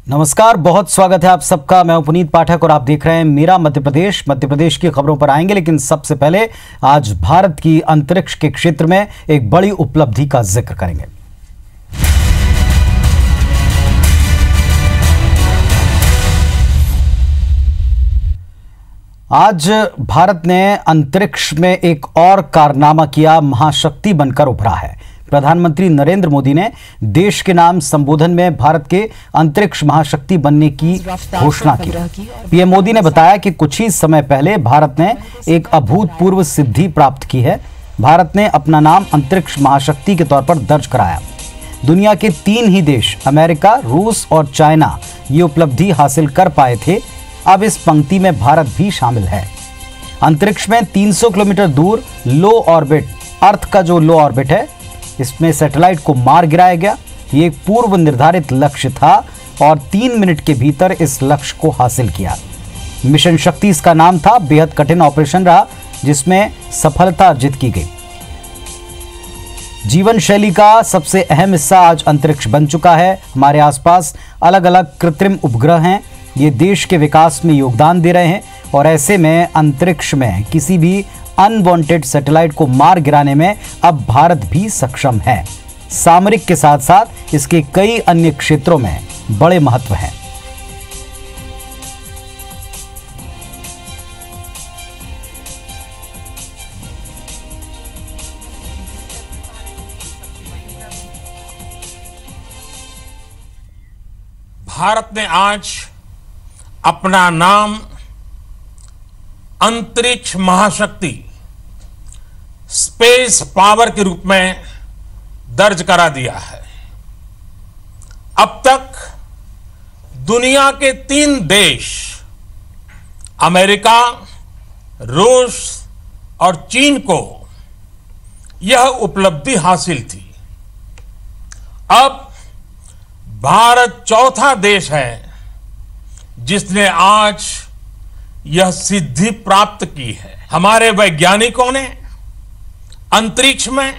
नमस्कार, बहुत स्वागत है आप सबका। मैं पुनीत पाठक और आप देख रहे हैं मेरा मध्य प्रदेश। मध्य प्रदेश की खबरों पर आएंगे, लेकिन सबसे पहले आज भारत की अंतरिक्ष के क्षेत्र में एक बड़ी उपलब्धि का जिक्र करेंगे। आज भारत ने अंतरिक्ष में एक और कारनामा किया, महाशक्ति बनकर उभरा है। प्रधानमंत्री नरेंद्र मोदी ने देश के नाम संबोधन में भारत के अंतरिक्ष महाशक्ति बनने की घोषणा की। पीएम मोदी ने बताया कि कुछ ही समय पहले भारत ने एक अभूतपूर्व सिद्धि प्राप्त की है। भारत ने अपना नाम अंतरिक्ष महाशक्ति के तौर पर दर्ज कराया। दुनिया के 3 ही देश अमेरिका, रूस और चाइना ये उपलब्धि हासिल कर पाए थे। अब इस पंक्ति में भारत भी शामिल है। अंतरिक्ष में 300 किलोमीटर दूर लो ऑर्बिट, अर्थ का जो लो ऑर्बिट है, इसमें सैटेलाइट को मार गिराया गया। ये एक पूर्व निर्धारित लक्ष्य था और 3 मिनट के भीतर इस लक्ष्य को हासिल किया। मिशन शक्ति इसका नाम था। बेहद कठिन ऑपरेशन रहा जिसमें सफलता अर्जित की गई। जीवन शैली का सबसे अहम हिस्सा आज अंतरिक्ष बन चुका है। हमारे आसपास अलग अलग कृत्रिम उपग्रह हैं, ये देश के विकास में योगदान दे रहे हैं और ऐसे में अंतरिक्ष में किसी भी अनवांटेड सैटेलाइट को मार गिराने में अब भारत भी सक्षम है। सामरिक के साथ साथ इसके कई अन्य क्षेत्रों में बड़े महत्व हैं। भारत ने आज अपना नाम अंतरिक्ष महाशक्ति, स्पेस पावर के रूप में दर्ज करा दिया है। अब तक दुनिया के 3 देश अमेरिका, रूस और चीन को यह उपलब्धि हासिल थी। अब भारत चौथा देश है जिसने आज यह सिद्धि प्राप्त की है। हमारे वैज्ञानिकों ने अंतरिक्ष में,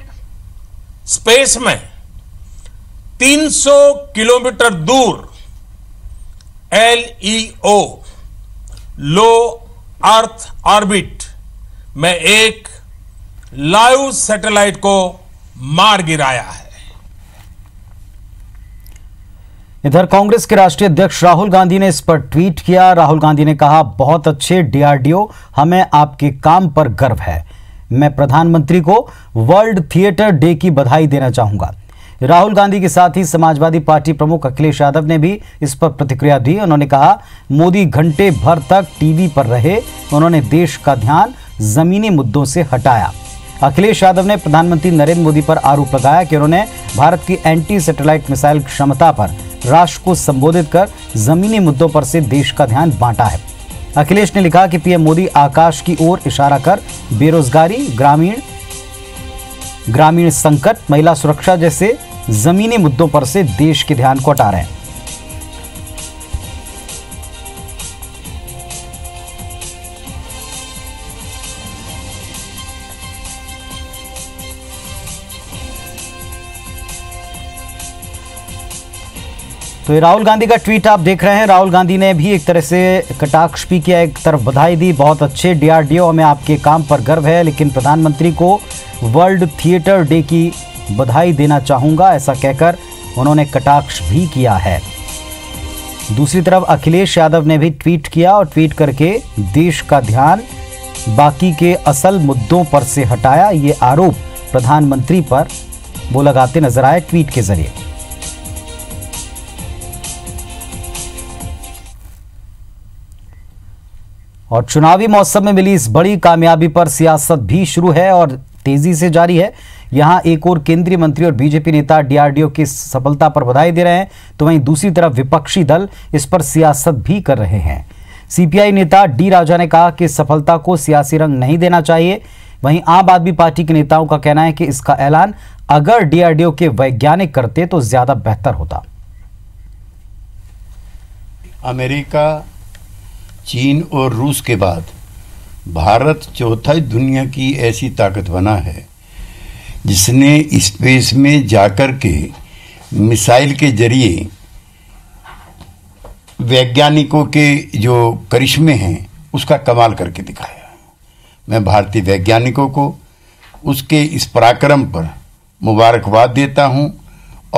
स्पेस में 300 किलोमीटर दूर LEO, लो अर्थ ऑर्बिट में एक लाइव सैटेलाइट को मार गिराया है। इधर कांग्रेस के राष्ट्रीय अध्यक्ष राहुल गांधी ने इस पर ट्वीट किया। राहुल गांधी ने कहा, बहुत अच्छे DRDO, हमें आपके काम पर गर्व है। मैं प्रधानमंत्री को वर्ल्ड थिएटर डे की बधाई देना चाहूंगा। राहुल गांधी के साथ ही समाजवादी पार्टी प्रमुख अखिलेश यादव ने भी इस पर प्रतिक्रिया दी। उन्होंने कहा, मोदी घंटे भर तक टीवी पर रहे, उन्होंने देश का ध्यान जमीनी मुद्दों से हटाया। अखिलेश यादव ने प्रधानमंत्री नरेंद्र मोदी पर आरोप लगाया कि उन्होंने भारत की एंटी सैटेलाइट मिसाइल क्षमता पर राष्ट्र को संबोधित कर जमीनी मुद्दों पर से देश का ध्यान बांटा है। अखिलेश ने लिखा कि पीएम मोदी आकाश की ओर इशारा कर बेरोजगारी, ग्रामीण संकट, महिला सुरक्षा जैसे जमीनी मुद्दों पर से देश के ध्यान को हटा रहे हैं। तो ये राहुल गांधी का ट्वीट आप देख रहे हैं। राहुल गांधी ने भी एक तरह से कटाक्ष भी किया, एक तरफ बधाई दी। बहुत अच्छे DRDO, हमें आपके काम पर गर्व है, लेकिन प्रधानमंत्री को वर्ल्ड थिएटर डे की बधाई देना चाहूँगा, ऐसा कहकर उन्होंने कटाक्ष भी किया है। दूसरी तरफ अखिलेश यादव ने भी ट्वीट किया और ट्वीट करके देश का ध्यान बाकी के असल मुद्दों पर से हटाया। ये आरोप प्रधानमंत्री पर वो लगाते नजर आए ट्वीट के जरिए। और चुनावी मौसम में मिली इस बड़ी कामयाबी पर सियासत भी शुरू है और तेजी से जारी है। यहां एक और केंद्रीय मंत्री और बीजेपी नेता DRDO की सफलता पर बधाई दे रहे हैं, तो वहीं दूसरी तरफ विपक्षी दल इस पर सियासत भी कर रहे हैं। CPI नेता D राजा ने कहा कि सफलता को सियासी रंग नहीं देना चाहिए। वहीं आम आदमी पार्टी के नेताओं का कहना है कि इसका ऐलान अगर DRDO के वैज्ञानिक करते तो ज्यादा बेहतर होता। अमेरिका, चीन और रूस के बाद भारत चौथा दुनिया की ऐसी ताकत बना है जिसने स्पेस में जाकर के मिसाइल के जरिए वैज्ञानिकों के जो करिश्मे हैं उसका कमाल करके दिखाया। मैं भारतीय वैज्ञानिकों को उसके इस पराक्रम पर मुबारकबाद देता हूं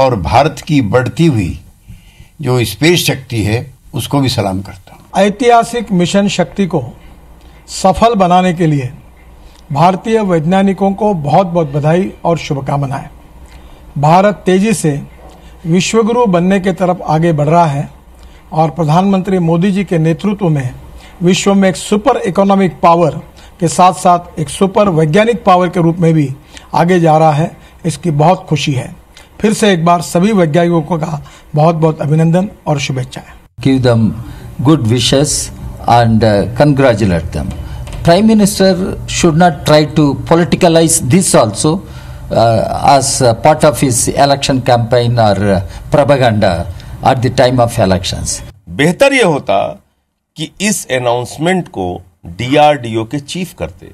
और भारत की बढ़ती हुई जो स्पेस शक्ति है उसको भी सलाम करता हूं। ऐतिहासिक मिशन शक्ति को सफल बनाने के लिए भारतीय वैज्ञानिकों को बहुत बहुत बधाई और शुभकामनाएं। भारत तेजी से विश्वगुरु बनने की तरफ आगे बढ़ रहा है और प्रधानमंत्री मोदी जी के नेतृत्व में विश्व में एक सुपर इकोनॉमिक पावर के साथ साथ एक सुपर वैज्ञानिक पावर के रूप में भी आगे जा रहा है। इसकी बहुत खुशी है। फिर से एक बार सभी वैज्ञानिकों का बहुत बहुत अभिनंदन और शुभेच्छाएं। Give them good wishes and congratulate them. Prime Minister should not try to politicalize this also as part of his election campaign or propaganda at the time of elections. बेहतर यह होता कि इस अनाउंसमेंट को डीआरडीओ के chief करते।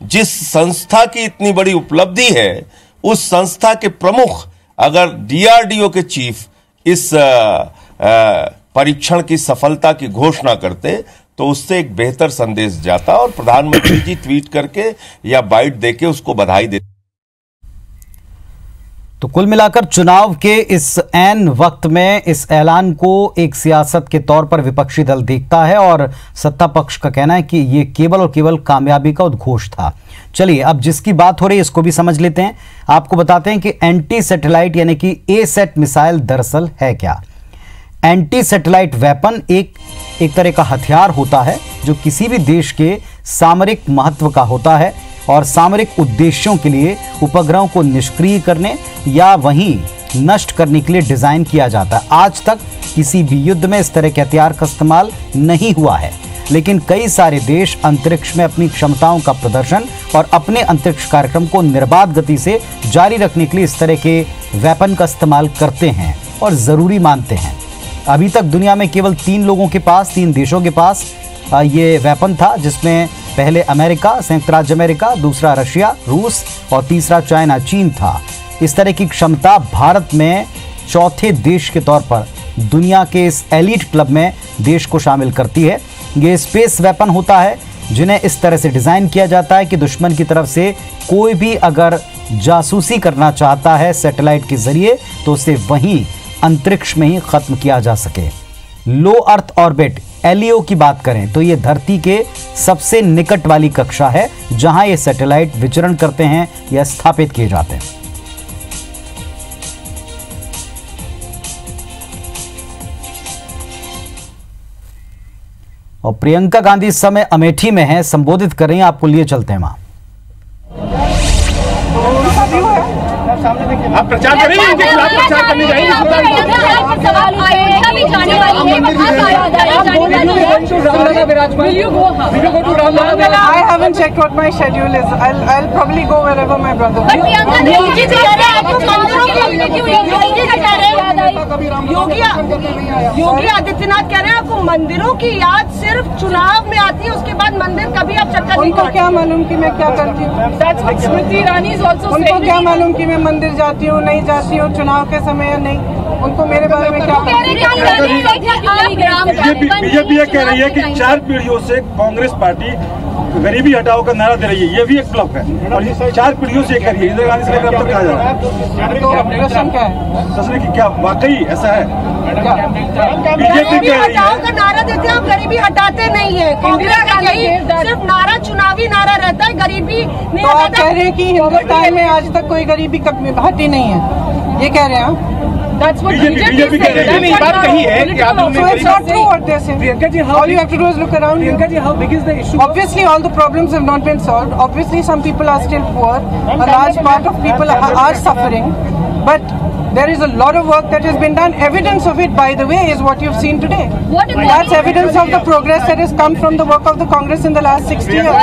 जिस संस्था की इतनी बड़ी उपलब्धि है उस संस्था के प्रमुख अगर डीआरडीओ के चीफ इस परीक्षण की सफलता की घोषणा करते तो उससे एक बेहतर संदेश जाता और प्रधानमंत्री जी ट्वीट करके या बाइट देके उसको बधाई देते। तो कुल मिलाकर चुनाव के इस ऐन वक्त में इस ऐलान को एक सियासत के तौर पर विपक्षी दल देखता है और सत्ता पक्ष का कहना है कि ये केवल और केवल कामयाबी का उद्घोष था। चलिए अब जिसकी बात हो रही है इसको भी समझ लेते हैं। आपको बताते हैं कि एंटी सैटेलाइट यानी कि एसैट मिसाइल दरअसल है क्या। एंटी सैटेलाइट वेपन एक तरह का हथियार होता है जो किसी भी देश के सामरिक महत्व का होता है और सामरिक उद्देश्यों के लिए उपग्रहों को निष्क्रिय करने या वहीं नष्ट करने के लिए डिजाइन किया जाता है। आज तक किसी भी युद्ध में इस तरह के हथियार का इस्तेमाल नहीं हुआ है, लेकिन कई सारे देश अंतरिक्ष में अपनी क्षमताओं का प्रदर्शन और अपने अंतरिक्ष कार्यक्रम को निर्बाध गति से जारी रखने के लिए इस तरह के वेपन का इस्तेमाल करते हैं और जरूरी मानते हैं। अभी तक दुनिया में केवल 3 देशों के पास ये वेपन था, जिसमें पहले अमेरिका, संयुक्त राज्य अमेरिका, दूसरा रशिया, रूस और तीसरा चाइना, चीन था। इस तरह की क्षमता भारत में चौथे देश के तौर पर दुनिया के इस एलीट क्लब में देश को शामिल करती है। ये स्पेस वेपन होता है जिन्हें इस तरह से डिजाइन किया जाता है कि दुश्मन की तरफ से कोई भी अगर जासूसी करना चाहता है सैटेलाइट के जरिए तो उसे वहीं अंतरिक्ष में ही खत्म किया जा सके। लो अर्थ ऑर्बिट एलईओ की बात करें तो ये धरती के सबसे निकट वाली कक्षा है जहां ये सैटेलाइट विचरण करते हैं या स्थापित किए जाते हैं। और प्रियंका गांधी इस समय अमेठी में है, संबोधित कर रही हैं, आपको लिए चलते हैं वहां। आप प्रचार करेंगे, उनके खिलाफ प्रचार करने जाएंगे। I haven't checked what my schedule is. I'll probably go wherever my brother. Yogi Adityanath कह रहे हैं आपको मंदिरों की याद सिर्फ चुनाव में आती है, उसके बाद मंदिर कभी आप चक्कर नहीं उनको क्या मालूम कि मैं क्या करती हूँ? स्मृति ईरानी उनको क्या मालूम कि मैं मंदिर जाती हूँ नहीं जाती हूँ चुनाव के समय या नहीं? उनको मेरे बारे में क्या? बीजेपी ये कह रही है कि 4 पीढ़ियों से कांग्रेस पार्टी गरीबी हटाओ का नारा दे रही है, ये भी एक ब्लॉक है और ये 4 पीढ़ियों से कर रही है। इंदिरा गांधी से लेकर अब तक कहा जा रहा है। प्रश्न क्या है? प्रश्न की क्या वाकई ऐसा है? बीजेपी हटाओ का नारा देते हैं, आप गरीबी हटाते नहीं है। कांग्रेस का यही सिर्फ नारा चुनावी नारा रहता है, गरीबी नहीं। तो आप कह रहे हैं कि हिंदुस्तान में आज तक कोई गरीबी हटी नहीं है, ये कह रहे हैं? बीजेपी कह रही है। बात कही है कि आप लोग So it's not true what they're saying. All you have to do is look around you. how big is the issue? Obviously, all the problems have not been solved. Obviously, some people are still poor. A large part of people are suffering. But there is a lot of work that has been done. Evidence of it, by the way, is what you've seen today. That's evidence of the progress that has come from the work of the Congress in the last 60 years. What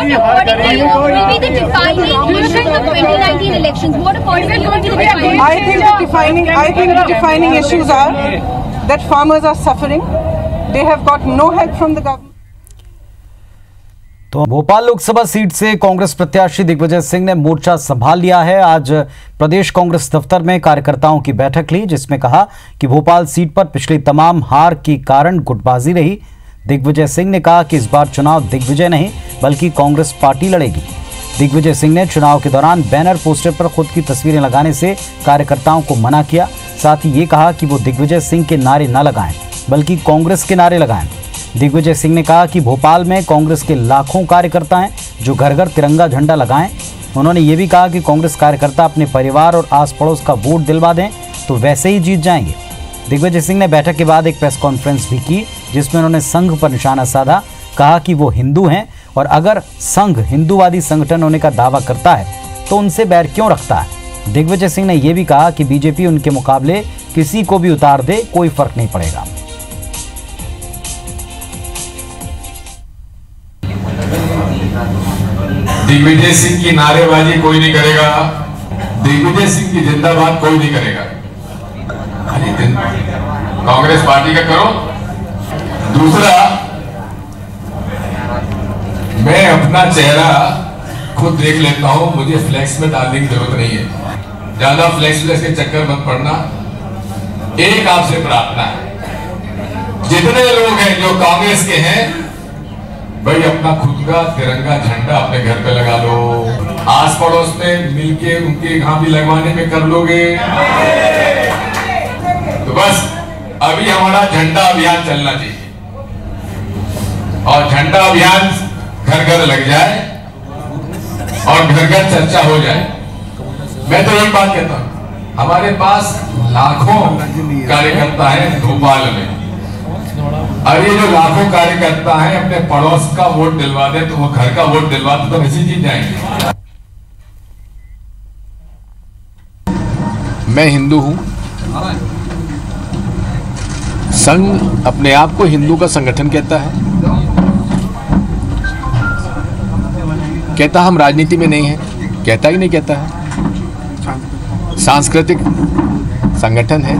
according to you will be the defining issue of 2019 elections? What according to you will be the defining? I think the defining issues are that farmers are suffering. They have got no help from the government. तो Bhopal Lok Sabha seat से कांग्रेस प्रत्याशी दिग्विजय सिंह ने मोर्चा संभाल लिया है। आज प्रदेश कांग्रेस दफ्तर में कार्यकर्ताओं की बैठक ली, जिसमें कहा कि भोपाल सीट पर पिछली तमाम हार के कारण गुटबाजी रही। दिग्विजय सिंह ने कहा कि इस बार चुनाव दिग्विजय नहीं बल्कि कांग्रेस पार्टी लड़ेगी। दिग्विजय सिंह ने चुनाव के दौरान बैनर पोस्टर पर खुद की तस्वीरें लगाने से कार्यकर्ताओं को मना किया। साथ ही ये कहा कि वो दिग्विजय सिंह के नारे न लगाएं बल्कि कांग्रेस के नारे लगाएं। दिग्विजय सिंह ने कहा कि भोपाल में कांग्रेस के लाखों कार्यकर्ता हैं जो घर घर तिरंगा झंडा लगाएं। उन्होंने ये भी कहा कि कांग्रेस कार्यकर्ता अपने परिवार और आस पड़ोस का वोट दिलवा दें तो वैसे ही जीत जाएंगे। दिग्विजय सिंह ने बैठक के बाद एक प्रेस कॉन्फ्रेंस भी की, जिसमें उन्होंने संघ पर निशाना साधा। कहा कि वो हिंदू हैं और अगर संघ हिंदूवादी संगठन होने का दावा करता है तो उनसे बैर क्यों रखता है। दिग्विजय सिंह ने यह भी कहा कि बीजेपी उनके मुकाबले किसी को भी उतार दे, कोई फर्क नहीं पड़ेगा। दिग्विजय सिंह की नारेबाजी कोई नहीं करेगा, दिग्विजय सिंह की जिंदाबाद कोई नहीं करेगा। कांग्रेस पार्टी का करो। दूसरा, मैं अपना चेहरा खुद देख लेता हूं, मुझे फ्लैक्स में डालने की जरूरत नहीं है। ज्यादा फ्लैक्स के चक्कर मत पड़ना। एक आपसे प्रार्थना है, जितने लोग हैं जो कांग्रेस के हैं, भाई अपना खुद का तिरंगा झंडा अपने घर पे लगा लो। आस पड़ोस में मिलके उनके यहाँ भी लगवाने में कर लोगे तो बस अभी हमारा झंडा अभियान चलना चाहिए और झंडा अभियान घर घर लग जाए और घर घर चर्चा हो जाए। मैं तो एक बात कहता हूं, हमारे पास लाखों कार्यकर्ता हैं भोपाल में, और ये जो लाखों कार्यकर्ता हैं अपने पड़ोस का वोट दिलवा दे तो वो घर का वोट दिलवा दे तो वैसे जीत जाएंगे। मैं हिंदू हूं, संघ अपने आप को हिंदू का संगठन कहता है, कहता हम राजनीति में नहीं है, कहता ही नहीं कहता है, सांस्कृतिक संगठन है।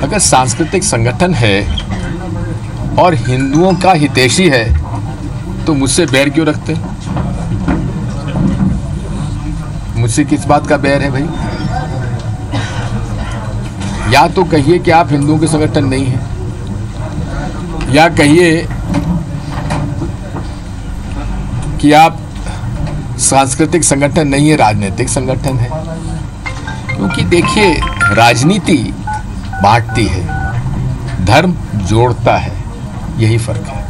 अगर सांस्कृतिक संगठन है और हिंदुओं का हितैषी है तो मुझसे बैर क्यों रखते? मुझसे किस बात का बैर है भाई? या तो कहिए कि आप हिंदुओं के संगठन नहीं हैं, या कहिए कि आप सांस्कृतिक संगठन नहीं है, राजनीतिक संगठन है। क्योंकि देखिए, राजनीति बांटती है, धर्म जोड़ता है, यही फर्क है।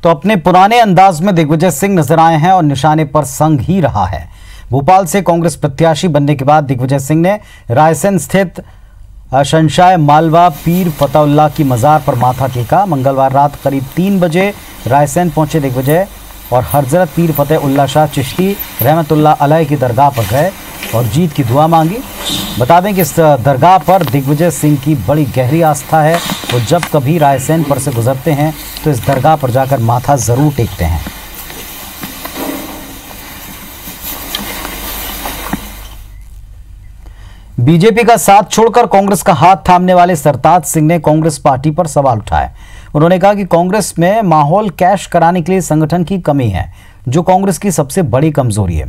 तो अपने पुराने अंदाज में दिग्विजय सिंह नजर आए हैं और निशाने पर संघ ही रहा है। भोपाल से कांग्रेस प्रत्याशी बनने के बाद दिग्विजय सिंह ने रायसेन स्थित शंशाय मालवा पीर फतेहुल्लाह की मजार पर माथा टेका। मंगलवार रात करीब 3 बजे रायसेन पहुंचे दिग्विजय और हजरत पीर फतेहुल्लाह शाह चिश्ती रहमतुल्लाह अलैह की दरगाह पर गए और जीत की दुआ मांगी। बता दें कि इस दरगाह पर दिग्विजय सिंह की बड़ी गहरी आस्था है। वो जब कभी रायसेन पर से गुजरते हैं तो इस दरगाह पर जाकर माथा जरूर टेकते हैं। बीजेपी का साथ छोड़कर कांग्रेस का हाथ थामने वाले सरताज सिंह ने कांग्रेस पार्टी पर सवाल उठाए। उन्होंने कहा कि कांग्रेस में माहौल कैश कराने के लिए संगठन की कमी है, जो कांग्रेस की सबसे बड़ी कमजोरी है।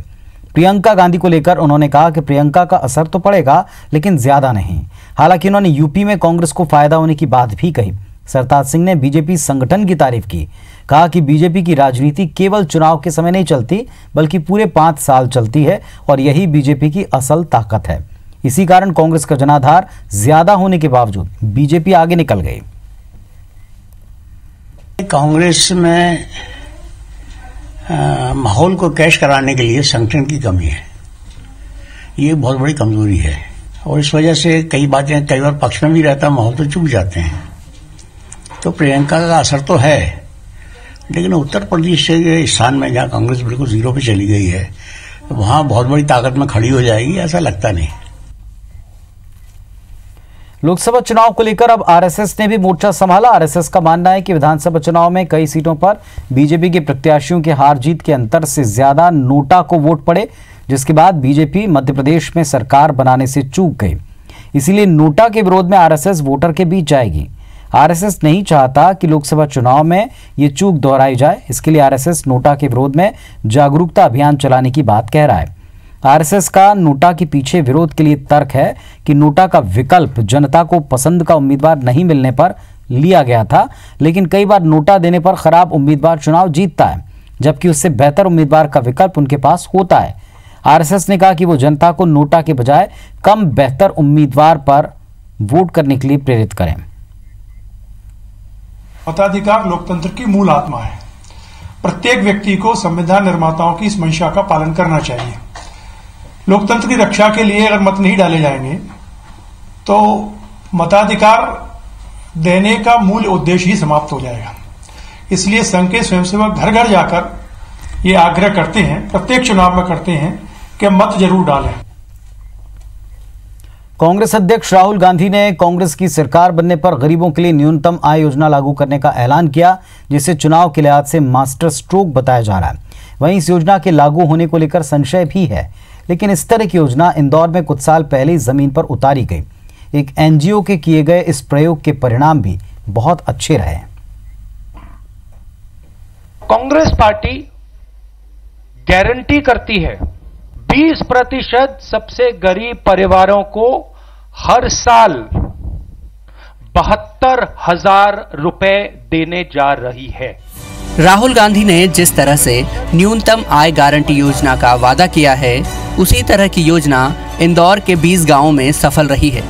प्रियंका गांधी को लेकर उन्होंने कहा कि प्रियंका का असर तो पड़ेगा लेकिन ज्यादा नहीं। हालांकि उन्होंने यूपी में कांग्रेस को फायदा होने की बात भी कही। सरताज सिंह ने बीजेपी संगठन की तारीफ की। कहा कि बीजेपी की राजनीति केवल चुनाव के समय नहीं चलती बल्कि पूरे 5 साल चलती है और यही बीजेपी की असल ताकत है। इसी कारण कांग्रेस का जनाधार ज्यादा होने के बावजूद बीजेपी आगे निकल गई। कांग्रेस में माहौल को कैश कराने के लिए संगठन की कमी है, ये बहुत बड़ी कमजोरी है और इस वजह से कई बातें कई बार पक्ष में भी रहता माहौल तो चूक जाते हैं। तो प्रियंका का असर तो है, लेकिन उत्तर प्रदेश के स्थान में जहां कांग्रेस बिल्कुल जीरो पे चली गई है, तो वहां बहुत बड़ी ताकत में खड़ी हो जाएगी, ऐसा लगता नहीं। लोकसभा चुनाव को लेकर अब आरएसएस ने भी मोर्चा संभाला। आरएसएस का मानना है कि विधानसभा चुनाव में कई सीटों पर बीजेपी के प्रत्याशियों के हार जीत के अंतर से ज्यादा नोटा को वोट पड़े, जिसके बाद बीजेपी मध्य प्रदेश में सरकार बनाने से चूक गई। इसीलिए नोटा के विरोध में आरएसएस वोटर के बीच जाएगी। आरएसएस नहीं चाहता कि लोकसभा चुनाव में ये चूक दोहराई जाए। इसके लिए आरएसएस नोटा के विरोध में जागरूकता अभियान चलाने की बात कह रहा है। आरएसएस का नोटा के पीछे विरोध के लिए तर्क है कि नोटा का विकल्प जनता को पसंद का उम्मीदवार नहीं मिलने पर लिया गया था, लेकिन कई बार नोटा देने पर खराब उम्मीदवार चुनाव जीतता है, जबकि उससे बेहतर उम्मीदवार का विकल्प उनके पास होता है। आरएसएस ने कहा कि वो जनता को नोटा के बजाय कम बेहतर उम्मीदवार पर वोट करने के लिए प्रेरित करें। मताधिकार लोकतंत्र की मूल आत्मा है। प्रत्येक व्यक्ति को संविधान निर्माताओं की इस मंशा का पालन करना चाहिए। लोकतंत्र की रक्षा के लिए अगर मत नहीं डाले जाएंगे तो मताधिकार देने का मूल उद्देश्य ही समाप्त हो जाएगा। इसलिए संघ के स्वयंसेवक घर घर जाकर ये आग्रह करते हैं, प्रत्येक चुनाव में करते हैं कि मत जरूर डालें। कांग्रेस अध्यक्ष राहुल गांधी ने कांग्रेस की सरकार बनने पर गरीबों के लिए न्यूनतम आय योजना लागू करने का ऐलान किया, जिसे चुनाव के लिहाज से मास्टर स्ट्रोक बताया जा रहा है। वहीं इस योजना के लागू होने को लेकर संशय भी है, लेकिन इस तरह की योजना इंदौर में कुछ साल पहले ही जमीन पर उतारी गई। एक एनजीओ के किए गए इस प्रयोग के परिणाम भी बहुत अच्छे रहे। कांग्रेस पार्टी गारंटी करती है 20% सबसे गरीब परिवारों को हर साल 72,000 रुपए देने जा रही है। राहुल गांधी ने जिस तरह से न्यूनतम आय गारंटी योजना का वादा किया है, उसी तरह की योजना इंदौर के 20 गांवों में सफल रही है।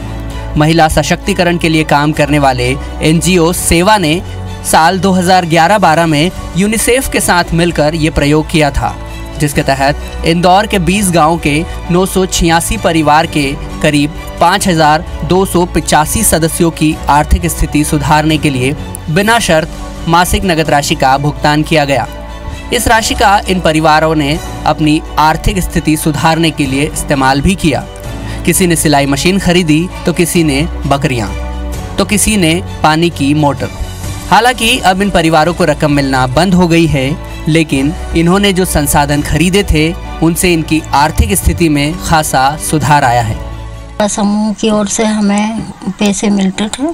महिला सशक्तिकरण के लिए काम करने वाले एनजीओ सेवा ने साल 2011-12 में यूनिसेफ के साथ मिलकर ये प्रयोग किया था, जिसके तहत इंदौर के 20 गांव के 986 परिवार के करीब 5,285 सदस्यों की आर्थिक स्थिति सुधारने के लिए बिना शर्त मासिक नगद राशि का भुगतान किया गया। इस राशि का इन परिवारों ने अपनी आर्थिक स्थिति सुधारने के लिए इस्तेमाल भी किया। किसी ने सिलाई मशीन खरीदी, तो किसी ने बकरियां, तो किसी ने पानी की मोटर। हालांकि अब इन परिवारों को रकम मिलना बंद हो गई है, लेकिन इन्होंने जो संसाधन खरीदे थे उनसे इनकी आर्थिक स्थिति में खासा सुधार आया है। समूह की ओर से हमें पैसे मिलते थे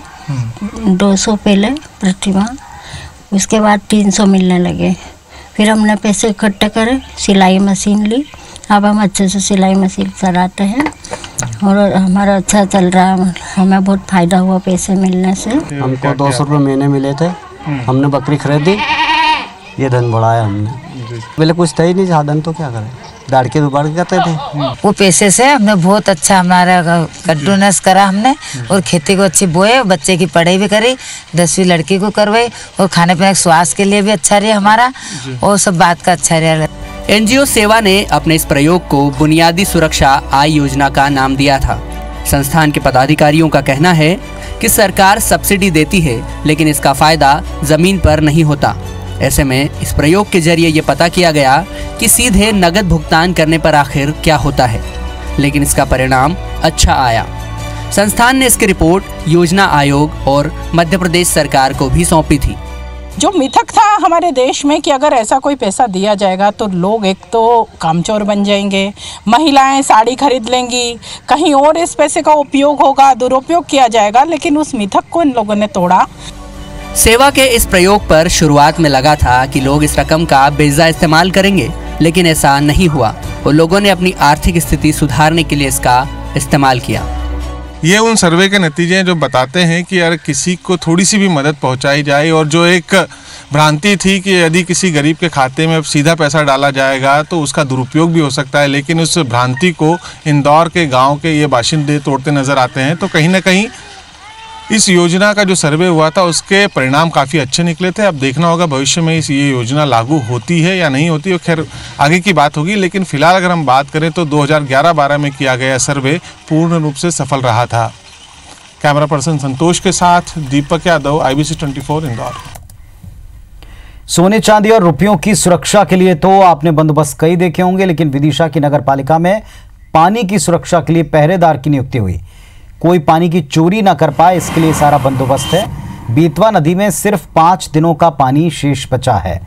200 पहले प्रतिमाह, उसके बाद 300 मिलने लगे। फिर हमने पैसे इकट्ठे करे, सिलाई मशीन ली। अब हम अच्छे से सिलाई मशीन चलाते हैं और हमारा अच्छा चल रहा है। हमें बहुत फायदा हुआ पैसे मिलने से। हमको 200 रुपये महीने मिले थे, हमने बकरी खरीदी, ये धन बढ़ाया हमने। पहले कुछ था ही नहीं साधन, तो क्या करें, दाड़ के दुबार करते थे। वो पैसे से हमने बहुत अच्छा हमारा कद्दूनस करा हमने, और खेती को अच्छी बोए, बच्चे की पढ़ाई भी करी, 10वीं लड़की को करवाई, और खाने पीने स्वास्थ्य के लिए भी अच्छा रहा हमारा, और सब बात का अच्छा रहा। एनजीओ सेवा ने अपने इस प्रयोग को बुनियादी सुरक्षा आय योजना का नाम दिया था। संस्थान के पदाधिकारियों का कहना है कि सरकार सब्सिडी देती है, लेकिन इसका फायदा जमीन पर नहीं होता। ऐसे में इस प्रयोग के जरिए ये पता किया गया कि सीधे नगद भुगतान करने पर आखिर क्या होता है, लेकिन इसका परिणाम अच्छा आया। संस्थान ने इसकी रिपोर्ट योजना आयोग और मध्य प्रदेश सरकार को भी सौंपी थी। जो मिथक था हमारे देश में कि अगर ऐसा कोई पैसा दिया जाएगा तो लोग एक तो कामचोर बन जाएंगे, महिलाएं साड़ी खरीद लेंगी, कहीं और इस पैसे का उपयोग होगा, दुरुपयोग किया जाएगा, लेकिन उस मिथक को इन लोगों ने तोड़ा। सेवा के इस प्रयोग पर शुरुआत में लगा था कि लोग इस रकम का बेजा इस्तेमाल करेंगे, लेकिन ऐसा नहीं हुआ और लोगों ने अपनी आर्थिक स्थिति सुधारने के लिए इसका इस्तेमाल किया। ये उन सर्वे के नतीजे हैं जो बताते हैं कि अगर किसी को थोड़ी सी भी मदद पहुंचाई जाए, और जो एक भ्रांति थी कि यदि किसी गरीब के खाते में सीधा पैसा डाला जाएगा तो उसका दुरुपयोग भी हो सकता है, लेकिन उस भ्रांति को इंदौर के गांव के ये बाशिंदे तोड़ते नजर आते हैं। तो कहीं ना कहीं इस योजना का जो सर्वे हुआ था उसके परिणाम काफ़ी अच्छे निकले थे। अब देखना होगा भविष्य में ये योजना लागू होती है या नहीं होती, और खैर आगे की बात होगी। लेकिन फिलहाल अगर हम बात करें तो 2011-12 में किया गया सर्वे पूर्ण रूप से सफल रहा था। कैमरा पर्सन संतोष के साथ दीपक यादव, IBC 24 इंदौर। सोने चांदी और रुपयों की सुरक्षा के लिए तो आपने बंदोबस्त कई देखे होंगे, लेकिन विदिशा की नगर पालिका में पानी की सुरक्षा के लिए पहरेदार की नियुक्ति हुई। कोई पानी की चोरी ना कर पाए, इसके लिए सारा बंदोबस्त है। बेतवा नदी में सिर्फ 5 दिनों का पानी शेष बचा है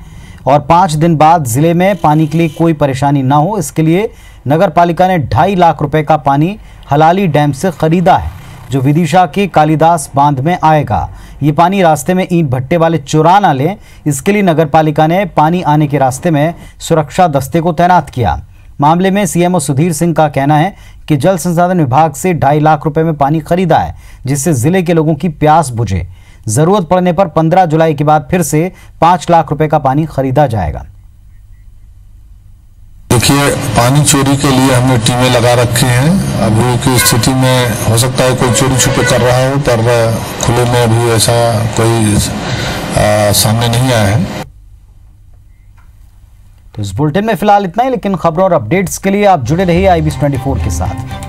और 5 दिन बाद जिले में पानी के लिए कोई परेशानी ना हो, इसके लिए नगर पालिका ने 2.5 लाख रुपए का पानी हलाली डैम से खरीदा है, जो विदिशा के कालिदास बांध में आएगा। ये पानी रास्ते में ईंट भट्टे वाले चुरा ना लें, इसके लिए नगर पालिका ने पानी आने के रास्ते में सुरक्षा दस्ते को तैनात किया। मामले में सीएमओ सुधीर सिंह का कहना है कि जल संसाधन विभाग से 2.5 लाख रुपए में पानी खरीदा है, जिससे जिले के लोगों की प्यास बुझे। जरूरत पड़ने पर 15 जुलाई के बाद फिर से 5 लाख रुपए का पानी खरीदा जाएगा। देखिए, पानी चोरी के लिए हमने टीमें लगा रखी हैं। अभी की स्थिति में हो सकता है कोई चोरी छुपे कर रहा हो, पर खुले में अभी ऐसा कोई सामने नहीं आया है। तो इस बुलेटिन में फिलहाल इतना ही, लेकिन खबरों और अपडेट्स के लिए आप जुड़े रहिए IBS 24 के साथ।